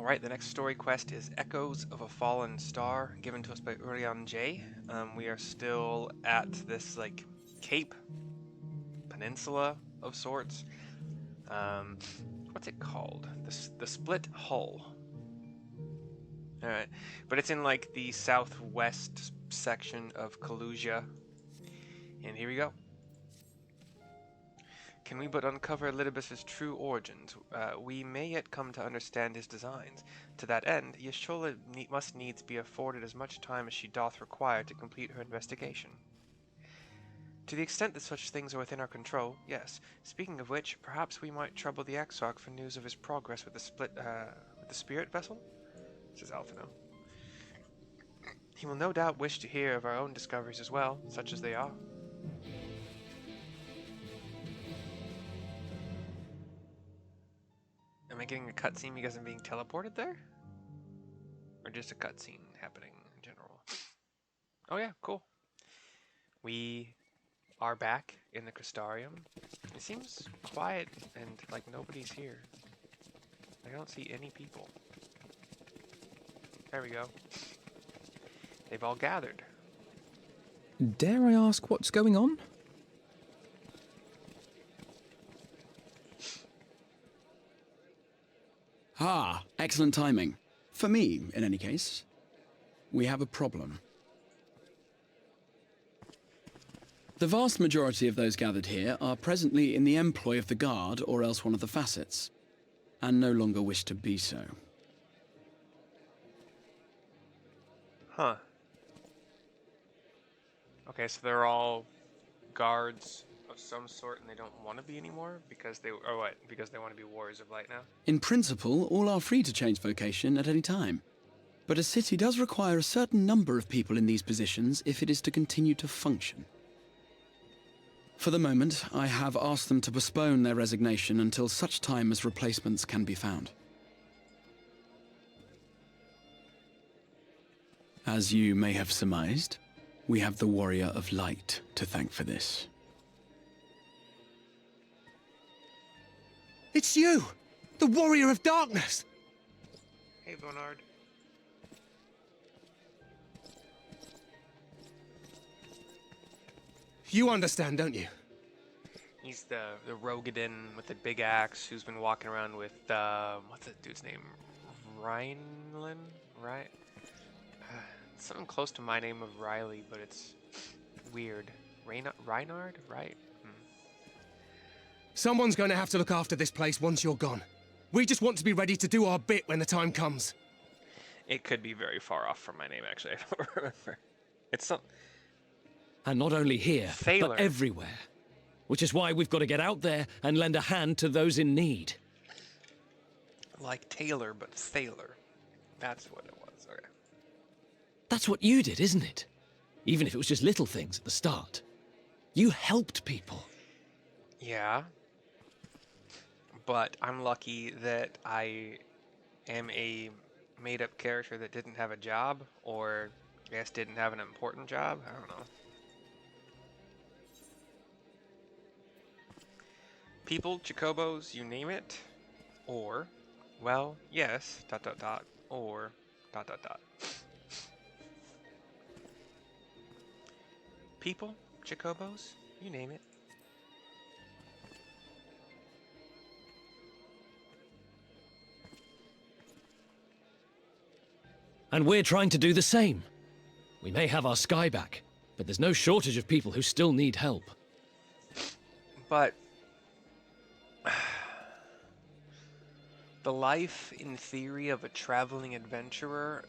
Alright, the next story quest is Echoes of a Fallen Star, given to us by Urian J. We are still at this, cape, peninsula of sorts. What's it called? The Split Hull. Alright, but it's in, the southwest section of Kalusia. And here we go. Can we but uncover Elidibus's true origins, we may yet come to understand his designs. To that end, Yashola must needs be afforded as much time as she doth require to complete her investigation. To the extent that such things are within our control, yes. Speaking of which, perhaps we might trouble the Exarch for news of his progress with the spirit vessel? Says Alphino. He will no doubt wish to hear of our own discoveries as well, such as they are. Am I getting a cutscene because I'm being teleported there? Or just a cutscene happening in general? Oh yeah, cool. We are back in the Crystarium. It seems quiet and like nobody's here. I don't see any people. There we go. They've all gathered. Dare I ask what's going on? Ah, excellent timing. For me, in any case. We have a problem. The vast majority of those gathered here are presently in the employ of the Guard or else one of the facets, and no longer wish to be so. Huh. Okay, so they're all guards of some sort and they don't want to be anymore because they because they want to be warriors of light now? In principle, all are free to change vocation at any time. But a city does require a certain number of people in these positions if it is to continue to function. For the moment, I have asked them to postpone their resignation until such time as replacements can be found. As you may have surmised, we have the Warrior of Light to thank for this. It's you! The Warrior of Darkness! Hey, Bernard. You understand, don't you? He's the Rogadin with the big axe who's been walking around with, what's that dude's name? Rhinelin? Right? Something close to my name of Riley, but it's weird. Reinhard? Right? Someone's going to have to look after this place once you're gone. We just want to be ready to do our bit when the time comes. It could be very far off from my name, actually. I don't remember. It's some... And not only here, Thaler. but everywhere. Which is why we've got to get out there and lend a hand to those in need. Like Taylor, but Thaler. That's what it was. Okay. That's what you did, isn't it? Even if it was just little things at the start. You helped people. Yeah. But I'm lucky that I am a made-up character that didn't have a job, or I guess didn't have an important job. I don't know. People, Chocobos, you name it, or, well, yes, ... or, ... People, Chocobos, you name it. And we're trying to do the same. We may have our sky back, but there's no shortage of people who still need help. But the life, in theory, of a traveling adventurer,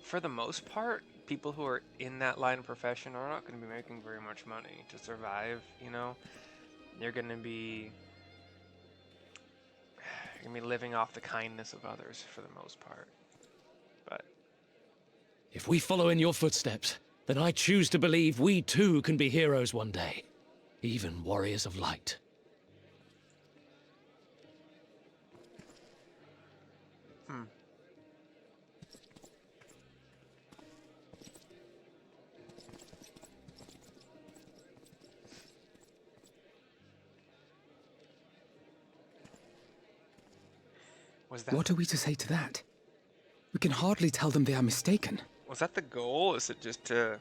for the most part, people who are in that line of profession are not going to be making very much money to survive, you know? You're going to be living off the kindness of others for the most part. But If we follow in your footsteps, then I choose to believe we too can be heroes one day. Even warriors of light. Was that What are we to say to that? We can hardly tell them they are mistaken. was that the goal? Is it just to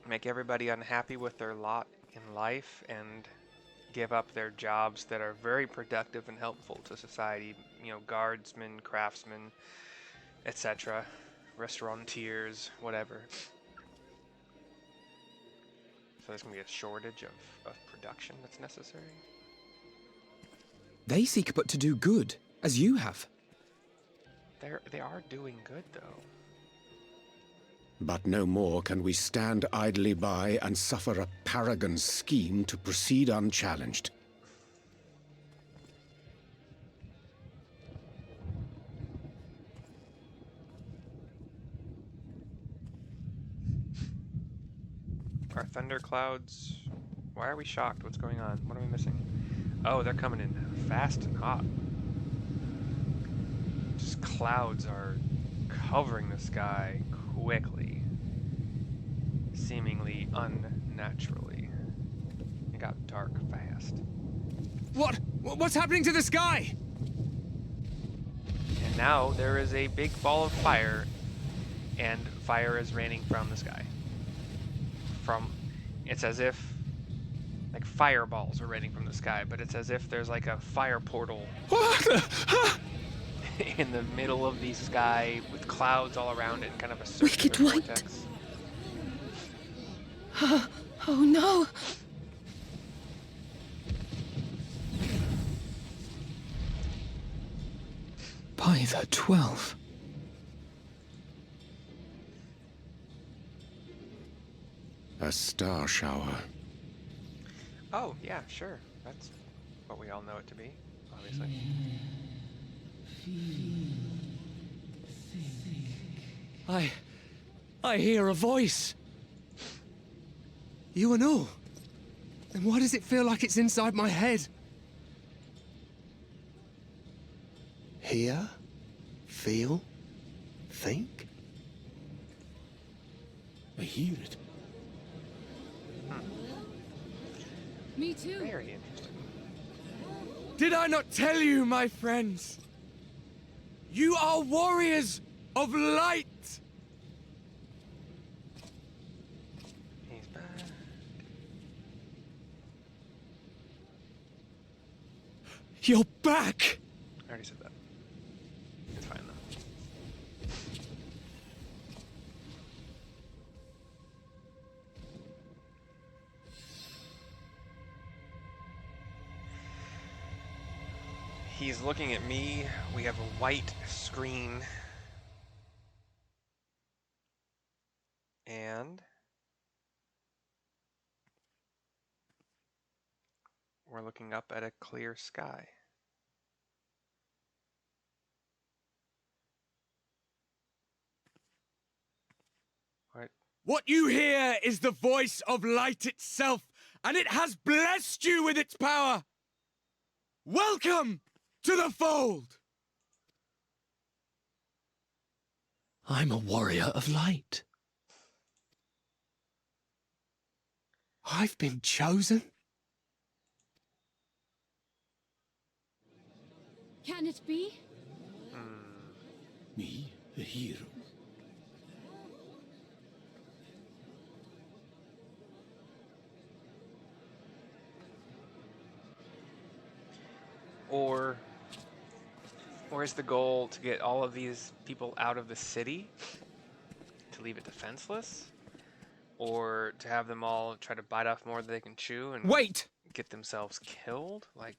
make everybody unhappy with their lot in life and give up their jobs that are very productive and helpful to society? You know, guardsmen, craftsmen, etc., restaurateurs, whatever. So there's gonna be a shortage of production that's necessary. They seek but to do good, as you have. They are doing good though. But no more can we stand idly by and suffer a paragon's scheme to proceed unchallenged. Are thunderclouds? Why are we shocked? What's going on? What are we missing? Oh, they're coming in fast and hot. Just clouds are covering the sky quickly, seemingly unnaturally. It got dark fast. What's happening to the sky? And now there is a big ball of fire, and fire is raining from the sky. It's as if like fireballs are raining from the sky, but it's as if there's like a fire portal in the middle of the sky with clouds all around it and kind of a circular Wicked light. vortex. Oh no! By the 12. A star shower. Oh, yeah, sure. That's what we all know it to be, obviously. I hear a voice. You and all? Then why does it feel like it's inside my head? Hear, feel, think? I hear it. Me too. Very interesting. Did I not tell you, my friends? You are warriors of light! He's back. You're back! I already said that. It's fine though. He's looking at me. We have a white screen. And we're looking up at a clear sky. What you hear is the voice of light itself, and it has blessed you with its power! Welcome to the fold! I'm a warrior of light. I've been chosen? Can it be? Me, a hero. Or is the goal to get all of these people out of the city, to leave it defenseless, or to have them all try to bite off more than they can chew and Wait! get themselves killed? Like,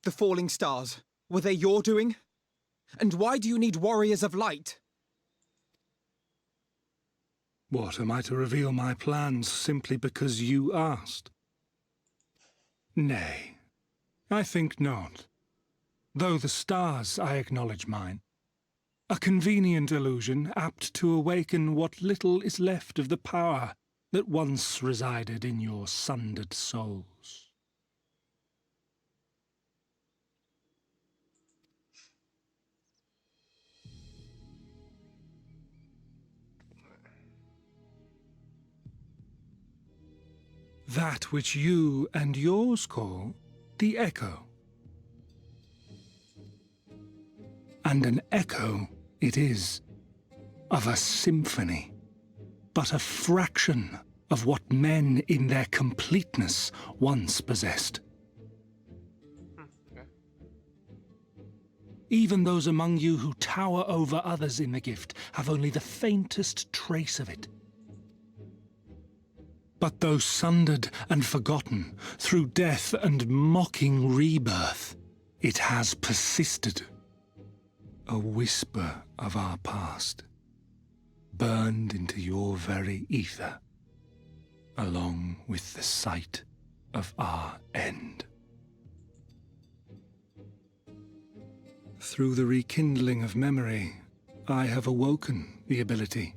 The falling stars. Were they your doing? And why do you need warriors of light? What, am I to reveal my plans simply because you asked? Nay, I think not. Though the stars, I acknowledge mine. A convenient illusion apt to awaken what little is left of the power that once resided in your sundered souls. That which you and yours call the echo. And an echo it is, of a symphony, but a fraction of what men in their completeness once possessed. Okay. Even those among you who tower over others in the gift have only the faintest trace of it. But though sundered and forgotten through death and mocking rebirth, it has persisted. A whisper of our past, burned into your very ether, along with the sight of our end. Through the rekindling of memory, I have awoken the ability,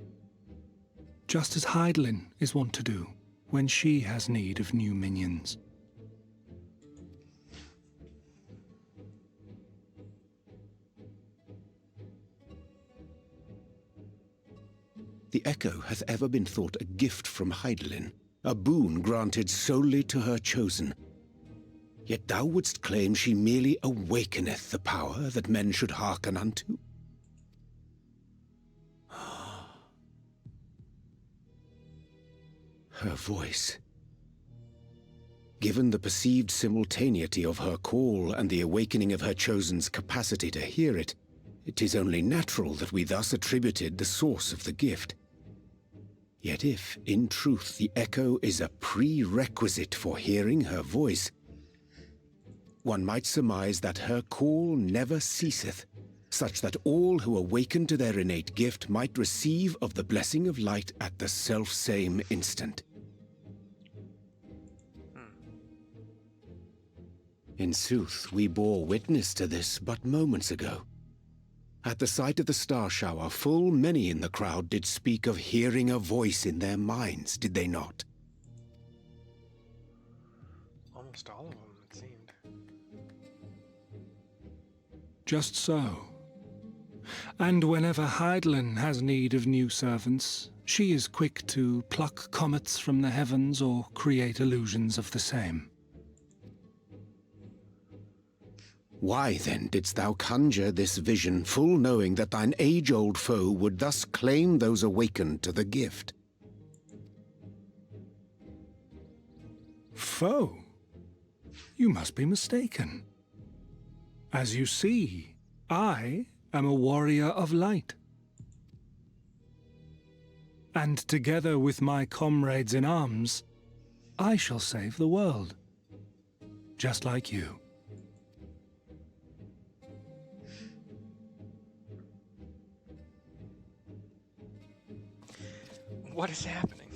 just as Heidelin is wont to do when she has need of new minions. The echo hath ever been thought a gift from Heidelin, a boon granted solely to her chosen. Yet thou wouldst claim she merely awakeneth the power that men should hearken unto? Her voice. Given the perceived simultaneity of her call and the awakening of her chosen's capacity to hear it, it is only natural that we thus attributed the source of the gift. Yet if, in truth, the echo is a prerequisite for hearing her voice, one might surmise that her call never ceaseth, such that all who awaken to their innate gift might receive of the blessing of light at the self-same instant. In sooth, we bore witness to this but moments ago. At the sight of the star shower, full many in the crowd did speak of hearing a voice in their minds, did they not? Almost all of them, it seemed. Just so. And whenever Heidelin has need of new servants, she is quick to pluck comets from the heavens or create illusions of the same. Why, then, didst thou conjure this vision, full knowing that thine age-old foe would thus claim those awakened to the gift? Foe? You must be mistaken. As you see, I am a warrior of light. And together with my comrades in arms, I shall save the world. Just like you. What is happening?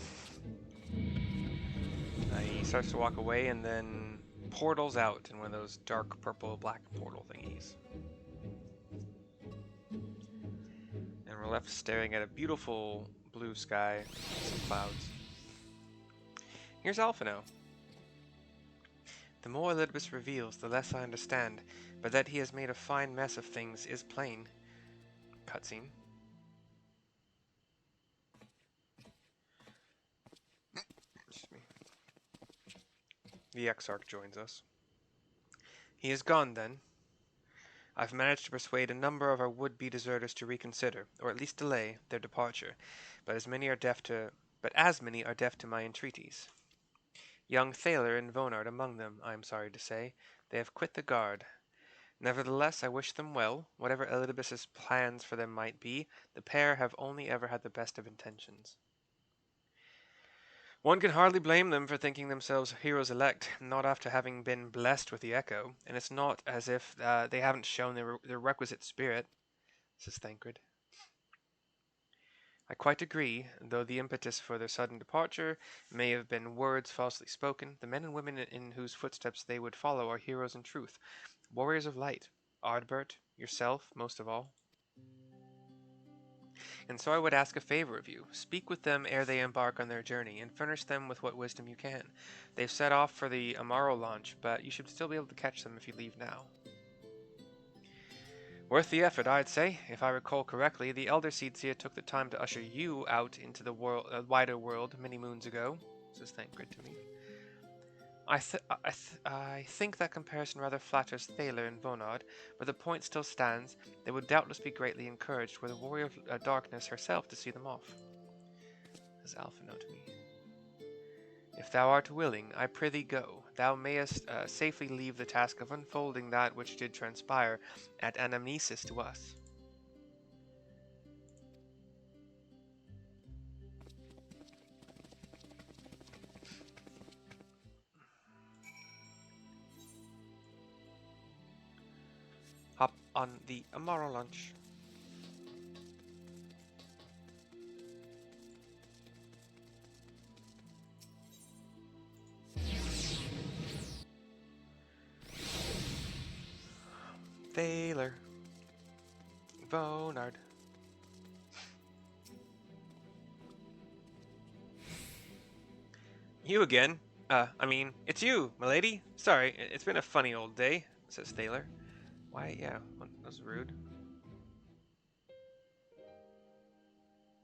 He starts to walk away and then portals out in one of those dark purple black portal thingies. And we're left staring at a beautiful blue sky, some clouds. Here's Alphino. The more Elidibus reveals, the less I understand, but that he has made a fine mess of things is plain. Cutscene. The Exarch joins us. He is gone, then. I've managed to persuade a number of our would-be deserters to reconsider, or at least delay, their departure, but as many are deaf to my entreaties. Young Thaler and Vonard among them, I am sorry to say. They have quit the guard. Nevertheless, I wish them well. Whatever Elidibus's plans for them might be, the pair have only ever had the best of intentions. One can hardly blame them for thinking themselves heroes elect, not after having been blessed with the echo, and it's not as if they haven't shown their requisite spirit, says Thancred. I quite agree, though the impetus for their sudden departure may have been words falsely spoken, the men and women in whose footsteps they would follow are heroes in truth, warriors of light, Ardbert, yourself most of all. And so I would ask a favor of you. Speak with them ere they embark on their journey, and furnish them with what wisdom you can. They've set off for the Amaro launch, but you should still be able to catch them if you leave now. Worth the effort, I'd say. If I recall correctly, the Elder Seedseer took the time to usher you out into the wider world many moons ago, says Thancred to me. I think that comparison rather flatters Thaler and Vonard, but the point still stands. They would doubtless be greatly encouraged were the Warrior of Darkness herself to see them off. Says Alphino to me. If thou art willing, I prithee go. Thou mayest safely leave the task of unfolding that which did transpire at anamnesis to us. Hop on the Amaro lunch. Thaler. Vonard. You again? It's you, milady. Sorry, it's been a funny old day, says Thaler. Why, yeah, that was rude.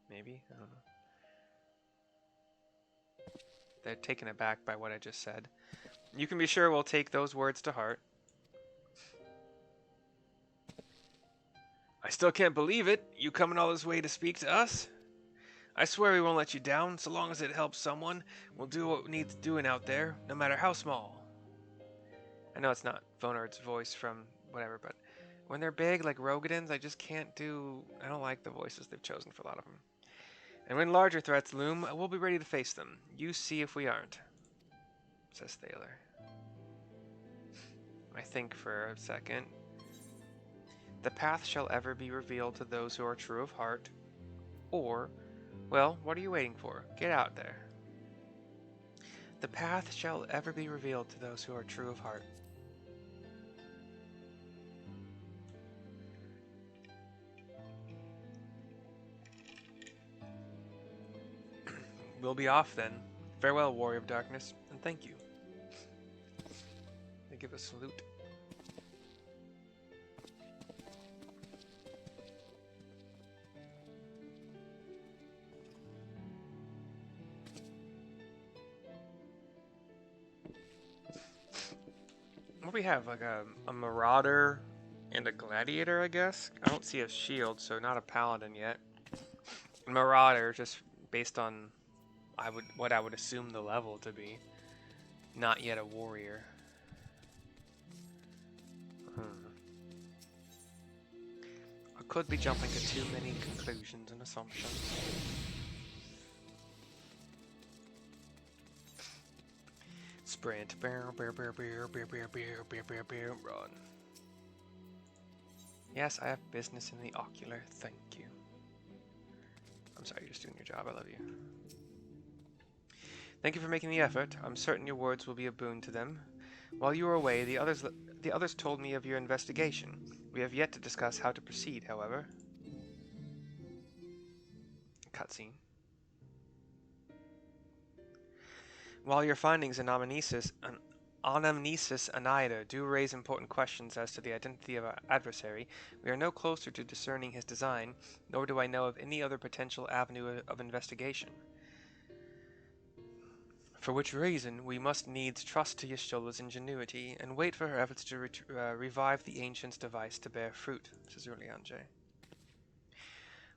Maybe? I don't know. They're taken aback by what I just said. You can be sure we'll take those words to heart. I still can't believe it. You coming all this way to speak to us? I swear we won't let you down. So long as it helps someone, we'll do what needs doing out there, no matter how small. I know it's not Vonard's voice from whatever, but when they're big, like Rogadins, I just can't do... I don't like the voices they've chosen for a lot of them. And when larger threats loom, we'll be ready to face them. You see if we aren't, says Thaler. I think for a second. The path shall ever be revealed to those who are true of heart. Or, well, what are you waiting for? Get out there. The path shall ever be revealed to those who are true of heart. We'll be off then. Farewell, Warrior of Darkness, and thank you. They give a salute. What do we have? Like a Marauder and a Gladiator, I guess? I don't see a shield, so not a Paladin yet. Marauder, just based on what I would assume the level to be. Not yet a warrior. I could be jumping to too many conclusions and assumptions. Sprint. Run. Yes, I have business in the ocular. Thank you. I'm sorry, you're just doing your job. I love you. Thank you for making the effort. I'm certain your words will be a boon to them. While you were away, the others told me of your investigation. We have yet to discuss how to proceed, however. Cutscene. While your findings in Anamnesis and Ida do raise important questions as to the identity of our adversary, we are no closer to discerning his design, nor do I know of any other potential avenue of investigation. For which reason, we must needs trust to Y'shtola's ingenuity, and wait for her efforts to revive the Ancient's device to bear fruit, says Urlianje.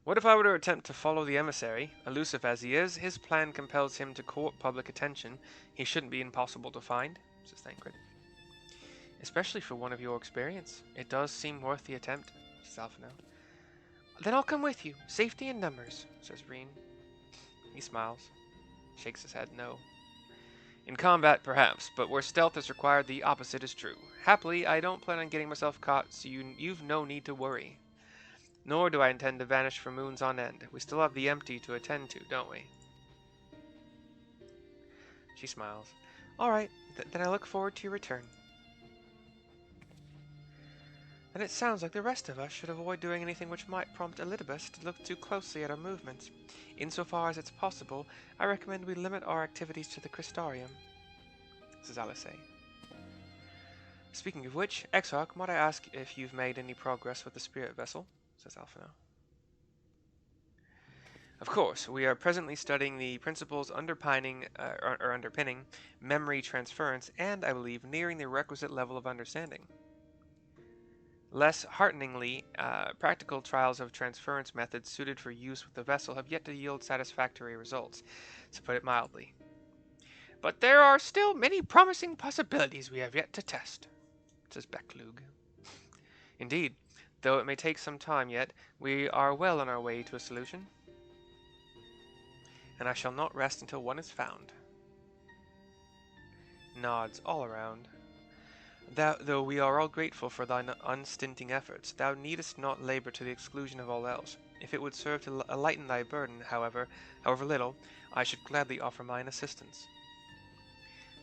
What if I were to attempt to follow the emissary? Elusive as he is, his plan compels him to court public attention. He shouldn't be impossible to find, says Thancred. Especially for one of your experience. It does seem worth the attempt, says Alphino. Then I'll come with you. Safety in numbers, says Reen. He smiles, shakes his head no. In combat, perhaps, but where stealth is required, the opposite is true. Happily, I don't plan on getting myself caught, so you've no need to worry. Nor do I intend to vanish for moons on end. We still have the empty to attend to, don't we? She smiles. All right, then I look forward to your return. And it sounds like the rest of us should avoid doing anything which might prompt Elidibus to look too closely at our movements. Insofar as it's possible, I recommend we limit our activities to the Crystarium, says Alice. Speaking of which, Exarch, might I ask if you've made any progress with the spirit vessel? Says Alphino. Of course, we are presently studying the principles underpinning or underpinning memory transference, and I believe nearing the requisite level of understanding. Less hearteningly, practical trials of transference methods suited for use with the vessel have yet to yield satisfactory results, to put it mildly. But there are still many promising possibilities we have yet to test, says Becklug. Indeed, though it may take some time yet, we are well on our way to a solution, and I shall not rest until one is found. Nods all around. Though we are all grateful for thine unstinting efforts, thou needest not labor to the exclusion of all else. If it would serve to lighten thy burden, however little, I should gladly offer mine assistance.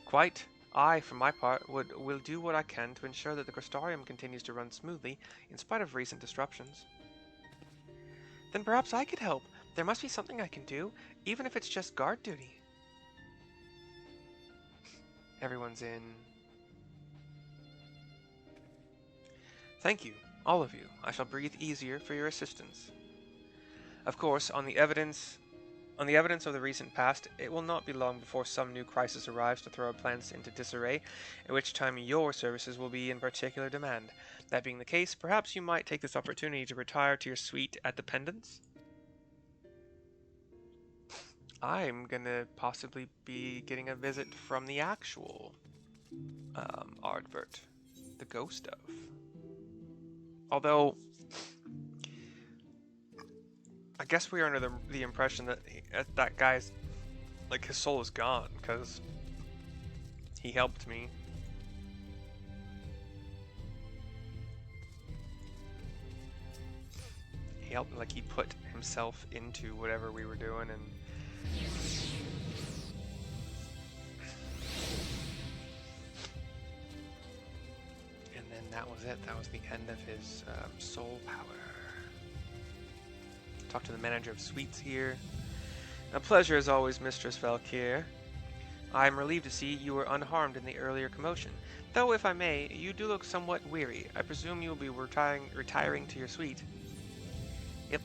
Quite. I, for my part, will do what I can to ensure that the Crystarium continues to run smoothly, in spite of recent disruptions. Then perhaps I could help. There must be something I can do, even if it's just guard duty. Everyone's in. Thank you, all of you. I shall breathe easier for your assistance. Of course, on the evidence of the recent past, it will not be long before some new crisis arrives to throw our plans into disarray, at which time your services will be in particular demand. That being the case, perhaps you might take this opportunity to retire to your suite at the Pendants? I'm gonna possibly be getting a visit from the actual Ardvert, the ghost of. Although, I guess we are under the impression that that guy's, like, his soul is gone, because he helped me. He helped, like, he put himself into whatever we were doing, and then that was it. That was the end of his soul power. Talk to the manager of suites here. A pleasure as always, Mistress Valkyr. I am relieved to see you were unharmed in the earlier commotion. Though, if I may, you do look somewhat weary. I presume you will be retiring to your suite. Yep.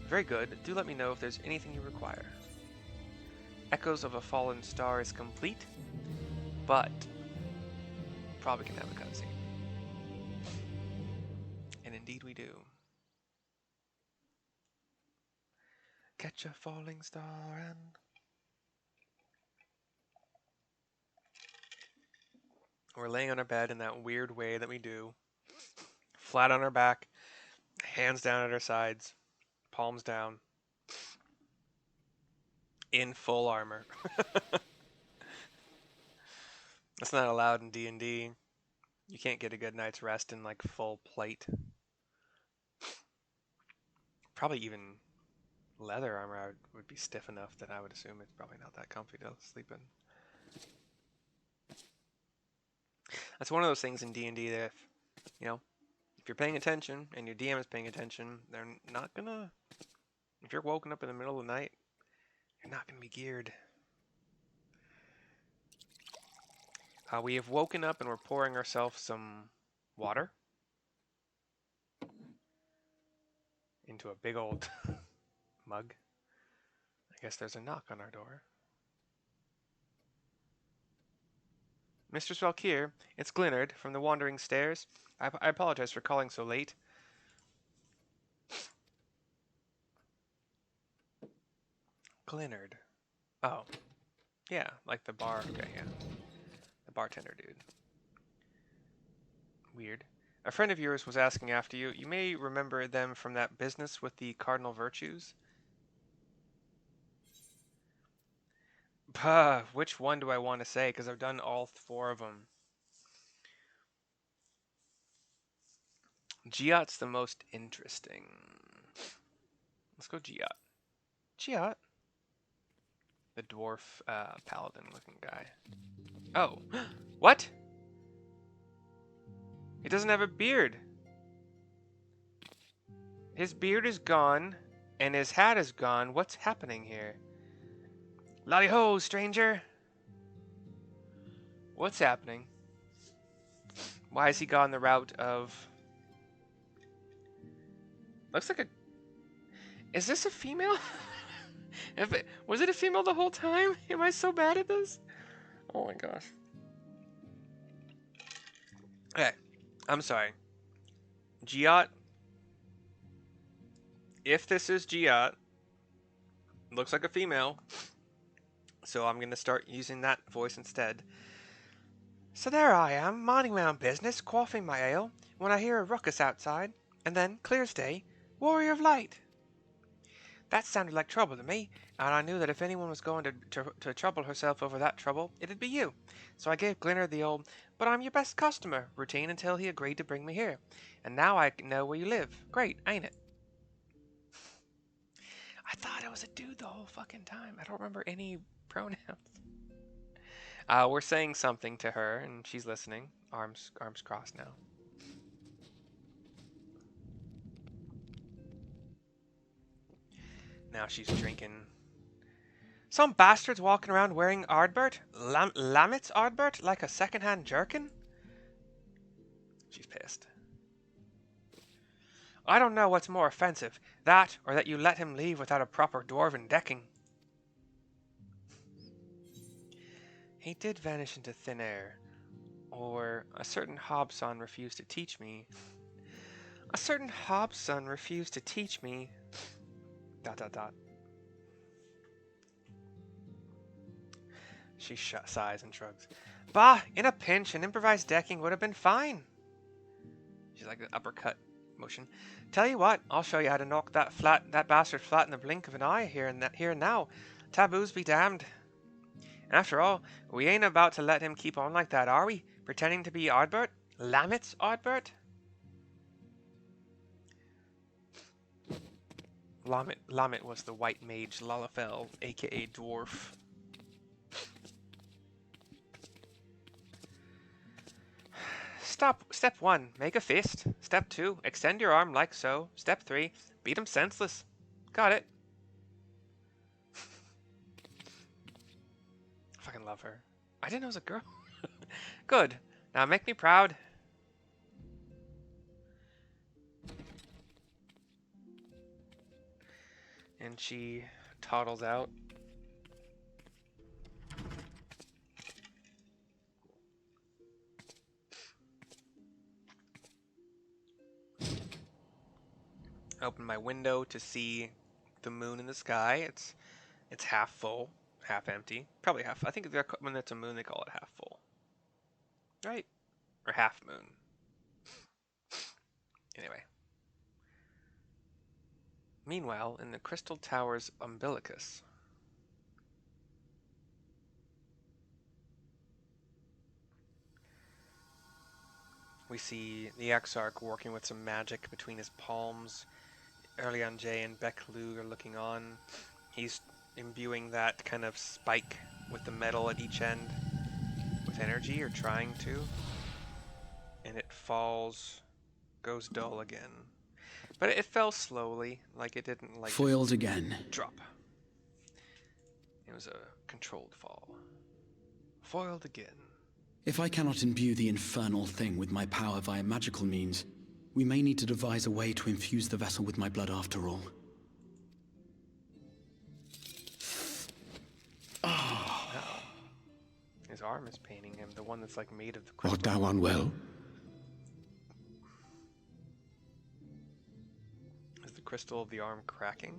Very good. Do let me know if there's anything you require. Echoes of a Fallen Star is complete, but probably can have a cutscene. And indeed we do. Catch a falling star and... We're laying on our bed in that weird way that we do. Flat on our back, hands down at our sides, palms down. In full armor. That's not allowed in D&D. You can't get a good night's rest in, like, full plate. Probably even leather armor would be stiff enough that I would assume it's probably not that comfy to sleep in. That's one of those things in D&D that if you're paying attention and your DM is paying attention, they're not gonna... If you're woken up in the middle of the night, you're not gonna be geared. We have woken up and we're pouring ourselves some water into a big old mug. I guess there's a knock on our door. Mistress Valkyr, it's Glinard from the Wandering Stairs. I apologize for calling so late. Glinard. Oh. Yeah, like the bar. Okay, yeah. The bartender dude. Weird. A friend of yours was asking after you. You may remember them from that business with the cardinal virtues. Which one do I want to say? Because I've done all 4 of them. Giot's the most interesting. Let's go Giot. Giot? The dwarf paladin looking guy. Oh. What? He doesn't have a beard. His beard is gone, and his hat is gone. What's happening here? Lolly ho, stranger! What's happening? Why has he gone the route of... Looks like a... Is this a female? Was it a female the whole time? Am I so bad at this? Oh my gosh. Okay, I'm sorry. Giat. If this is Giat, looks like a female, so I'm gonna start using that voice instead. So there I am, minding my own business, quaffing my ale, when I hear a ruckus outside, and then, clear as day, Warrior of Light. That sounded like trouble to me, and I knew that if anyone was going to trouble herself over that trouble, it'd be you. So I gave Glinner the old, "But I'm your best customer" routine until he agreed to bring me here. And now I know where you live. Great, ain't it? I thought it was a dude the whole fucking time. I don't remember any pronouns. We're saying something to her, and she's listening. Arms crossed now. Now she's drinking. Some bastards walking around wearing Ardbert? Lamit's Ardbert? Like a second-hand jerkin? She's pissed. I don't know what's more offensive, that or that you let him leave without a proper dwarven decking. He did vanish into thin air, or a certain Hobson refused to teach me. A certain Hobson refused to teach me. ... She sighs and shrugs. Bah, in a pinch, an improvised decking would have been fine. She's like an uppercut motion. Tell you what, I'll show you how to knock that bastard flat in the blink of an eye here and now. Taboos be damned. And after all, we ain't about to let him keep on like that, are we? Pretending to be Ardbert? Lamit's Ardbert? Lamit was the white mage Lalafell, aka Dwarf. Step 1, make a fist. Step 2, extend your arm like so. Step 3, beat him senseless. Got it. Fucking love her. I didn't know it was a girl. Good. Now make me proud. And she toddles out. Open my window to see the moon in the sky. It's half full, half empty. Probably half. I think when it's a moon, they call it half full. Right? Or half moon. Anyway. Meanwhile, in the Crystal Tower's umbilicus. We see the Exarch working with some magic between his palms. Earlion J and Beck-Lu are looking on. He's imbuing that kind of spike with the metal at each end with energy, or trying to. And it falls, goes dull again. But it fell slowly, like it didn't like foiled again. Drop. It was a controlled fall. Foiled again. If I cannot imbue the infernal thing with my power via magical means, we may need to devise a way to infuse the vessel with my blood after all. Oh. His arm is paining him, the one that's like made of the crystal. Art thou unwell? Is the crystal of the arm cracking?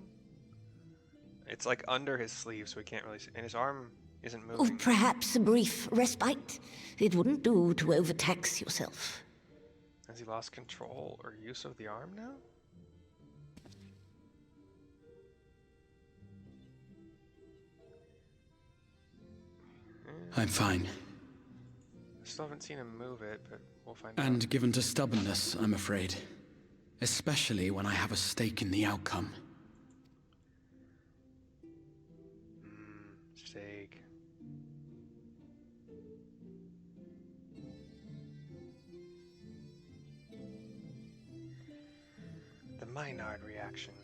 It's like under his sleeve, so we can't really see. And his arm isn't moving. Oh, perhaps a brief respite. It wouldn't do to overtax yourself. Has he lost control or use of the arm now? I'm fine. I still haven't seen him move it, but we'll find out. And given to stubbornness, I'm afraid. Especially when I have a stake in the outcome. Stake. The Maynard reaction.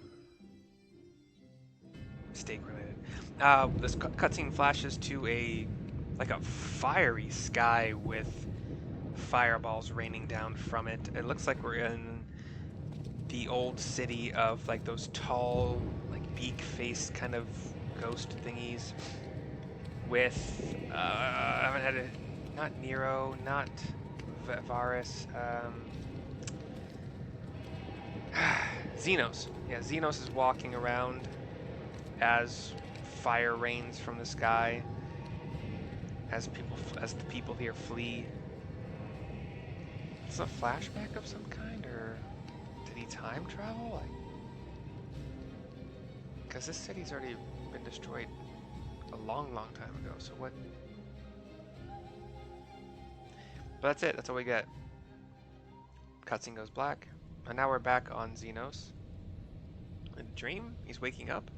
Stake related. This cutscene flashes to a fiery sky with fireballs raining down from it. It looks like we're in the old city of like those tall, like beak-faced kind of ghost thingies with, I haven't had a, not Nero, not Varus, Xenos. Yeah, Xenos is walking around as fire rains from the sky, as the people here flee. Is it a flashback of some kind, or did he time travel? Because this city's already been destroyed a long, long time ago, so what? But that's it, that's all we get. Cutscene goes black, and now we're back on Xenos. In a dream? He's waking up?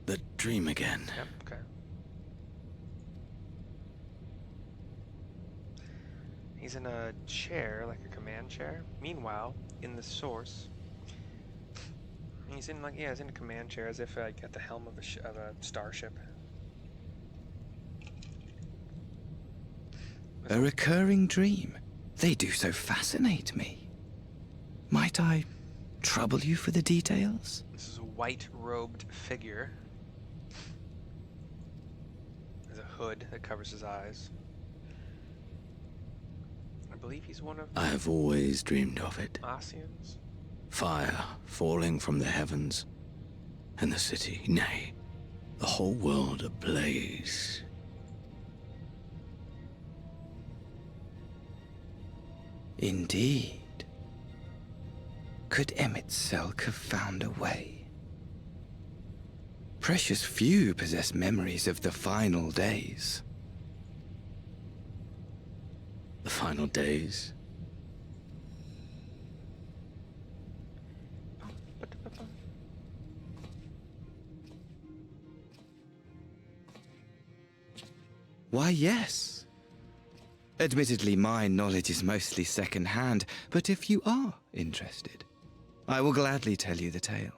The dream again. Yep, okay. He's in a chair, like a command chair. Meanwhile, in the source, he's in he's in a command chair, as if like at the helm of a starship. A recurring dream. They do so fascinate me. Might I trouble you for the details? This is a white-robed figure. There's a hood that covers his eyes. I believe he's one of I have always dreamed of it. Asians. Fire falling from the heavens, and the city, nay, the whole world ablaze. Indeed. Could Emmett Selk have found a way? Precious few possess memories of the final days. The final days? Why, yes. Admittedly, my knowledge is mostly second-hand, but if you are interested, I will gladly tell you the tale.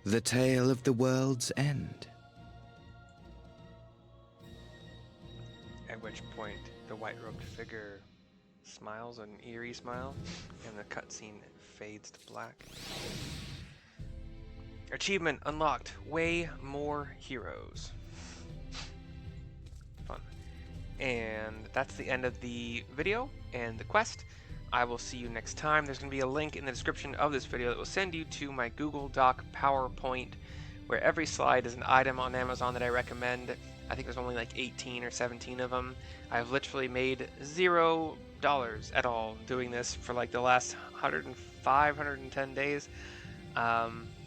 The tale of the world's end. At which point, the white-robed figure smiles an eerie smile, and the cutscene fades to black. Achievement unlocked. Way more heroes. Fun. And that's the end of the video and the quest. I will see you next time. There's going to be a link in the description of this video that will send you to my Google Doc PowerPoint, where every slide is an item on Amazon that I recommend. I think there's only like 18 or 17 of them. I've literally made $0 at all doing this for like the last 105, 110 days.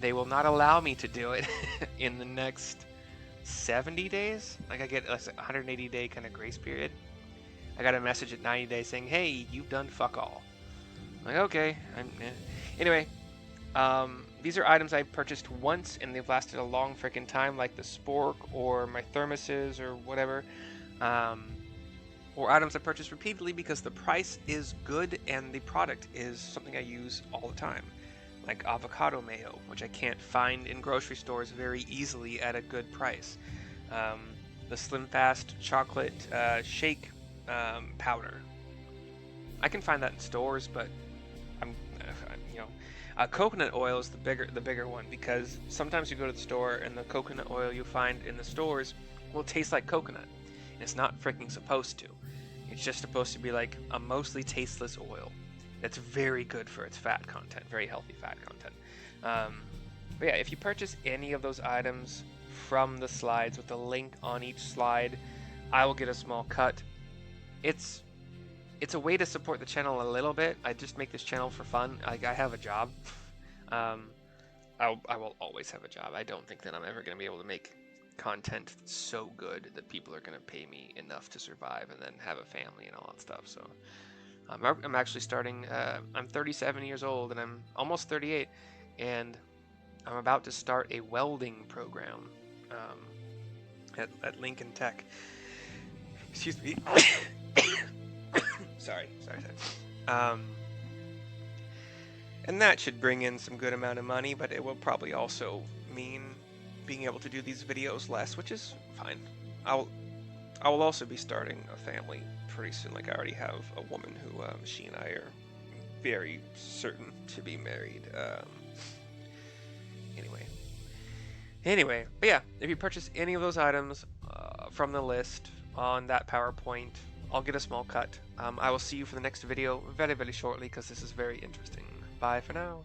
They will not allow me to do it in the next 70 days. Like I get a 180-day kind of grace period. I got a message at 90 days saying, hey, you've done fuck all. I'm like, okay. Anyway, these are items I purchased once and they've lasted a long freaking time, like the spork or my thermoses or whatever. Or items I purchased repeatedly because the price is good and the product is something I use all the time. Like avocado mayo, which I can't find in grocery stores very easily at a good price. The Slim Fast chocolate shake powder. I can find that in stores, but coconut oil is the bigger one, because sometimes you go to the store and the coconut oil you find in the stores will taste like coconut. And it's not freaking supposed to. It's just supposed to be like a mostly tasteless oil. That's very good for its fat content, very healthy fat content. But yeah, if you purchase any of those items from the slides with a link on each slide, I will get a small cut. It's a way to support the channel a little bit. I just make this channel for fun. Like, I have a job. I will always have a job. I don't think that I'm ever going to be able to make content so good that people are going to pay me enough to survive and then have a family and all that stuff. So I'm actually starting, I'm 37 years old and I'm almost 38, and I'm about to start a welding program at Lincoln Tech. Excuse me. sorry. And that should bring in some good amount of money, but it will probably also mean being able to do these videos less, which is fine. I will also be starting a family pretty soon. Like, I already have a woman who she and I are very certain to be married. Anyway, but yeah, if you purchase any of those items from the list on that PowerPoint, I'll get a small cut. I will see you for the next video very, very shortly because this is very interesting. Bye for now.